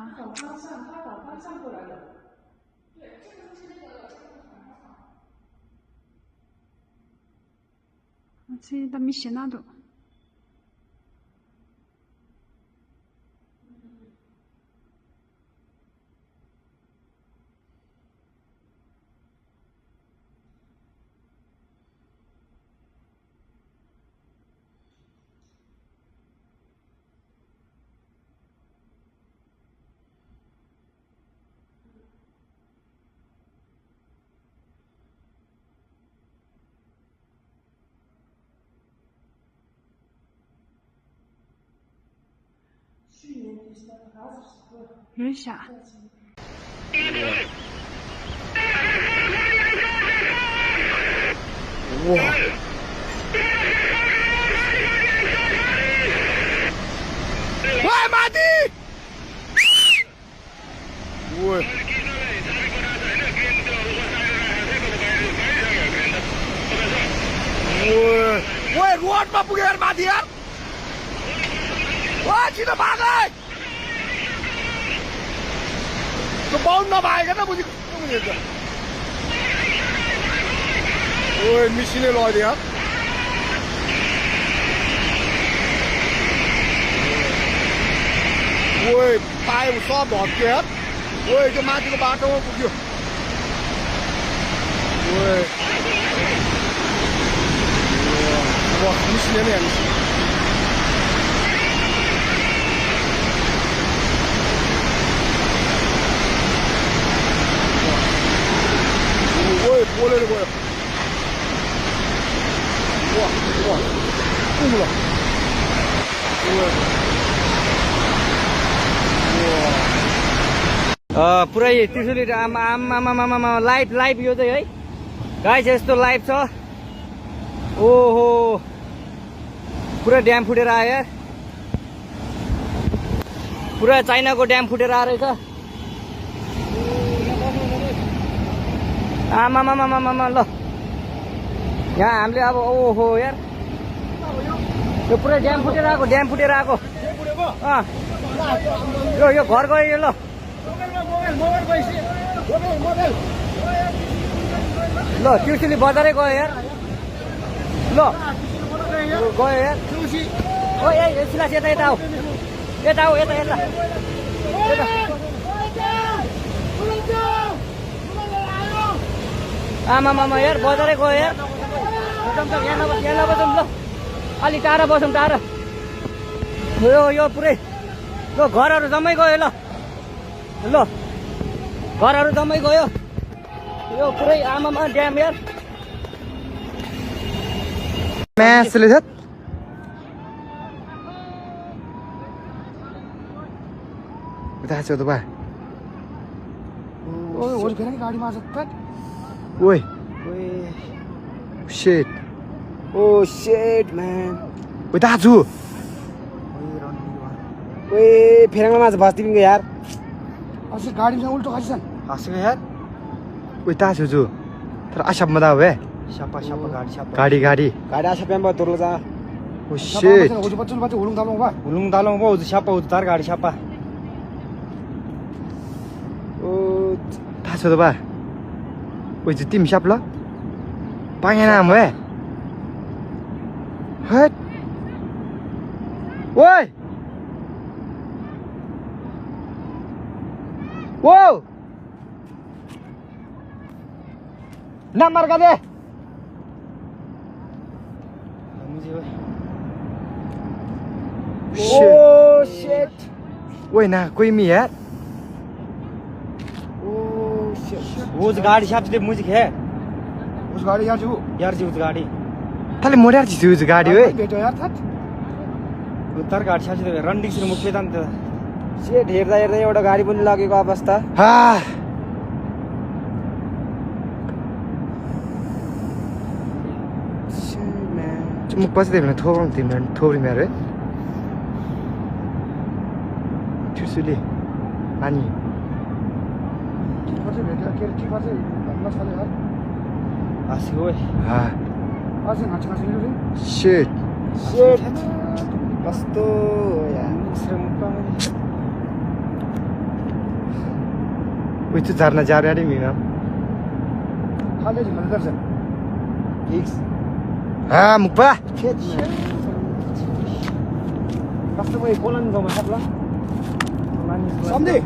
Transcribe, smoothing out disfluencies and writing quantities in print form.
呀。反方向，他反方向过来的。对，这个就是那个这都没写那都。有点下。哇！喂，马蒂！喂！喂，रोडमा पुगेर माथि यार! वा छिटो भाग है! त्यो बाउन्ड नभएको त बुझेको बुझेछ। ओए मिसिने लड्यो यार। ओए पाए सब भत्क्यो यार। ओए त्यो माथिको बाटोमा पुग्यो। ओए 와, 미치네, 아니지. 오, 뭐래, 뭐야. 우와, 우와. 우와. उवा पुरै त्रिशुली आमा लाइभ यो चाहिँ है गाइस यस्तो लाइभ छ। ओहो पुरा ड्याम फुटेर आयो यार। पुरा चाइनाको ड्याम फुटेर आएर रहेछ। आमामामामामा ल यहाँ हामीले अब ओहो यार यो पुरै ड्याम फुटेर आएको यो घर गयो यो। ल ल त्रिशुली बजारै गयो यार। ल गयो यार। ओ ए सिलास यता यता आऊ यता आऊ यता यता आमामामा यार बजारै गयो यार। यहाँ नबसौँ ल अलि टाढा बसौँ टाढा। यो पुरै ल घरहरू जम्मै गयो। ल घरहरू जम्मै गयो। यो पुरै आमामा ड्याम यार। म्यासले छ उता छ त बा ओए ओइ फेरि गाडीमा छ त ओइ शिट ओ शिट म्यान उता छु ओए फेराङमा माछ भास तिमीको यार। असि गाडीमा उल्टो खसिसन हसेको यार उता छु तर आशा मदा वे siapa गाडी siapa गाडी asap yang bawa turun lah. Oh shit. Ulung talong bawa siapa utar गाडी siapa? Oh, थाहा छ त बा ओइ चाहिँ तिमी स्याप ल पाएन नाम हे हट ओइ वो नाम मार्का दे Oh shit. ओए ना कोई मी यार Oh shit. वो गाडी साहब से मुझे है उस गाडी यार जी उस गाडी थाले मोड्यार छि उस गाडी ओए बेटो यार थात उतार गाडी साहब से रन्डिङ सुरु मुख्य तान त सेट हेर्दा एउटा गाडी पनि लागेको अवस्था। हा 좀 빠져 되면 토방 되면 토리 말해 튜슬리 아니 ठीक है आसिक ओए shit कस्तो यार Itu झरना जा रहा है मीना खाली जी मंदिर से हाँ मुक्पा कस्तो भयो कोलन गाउँमा सबला सम्झे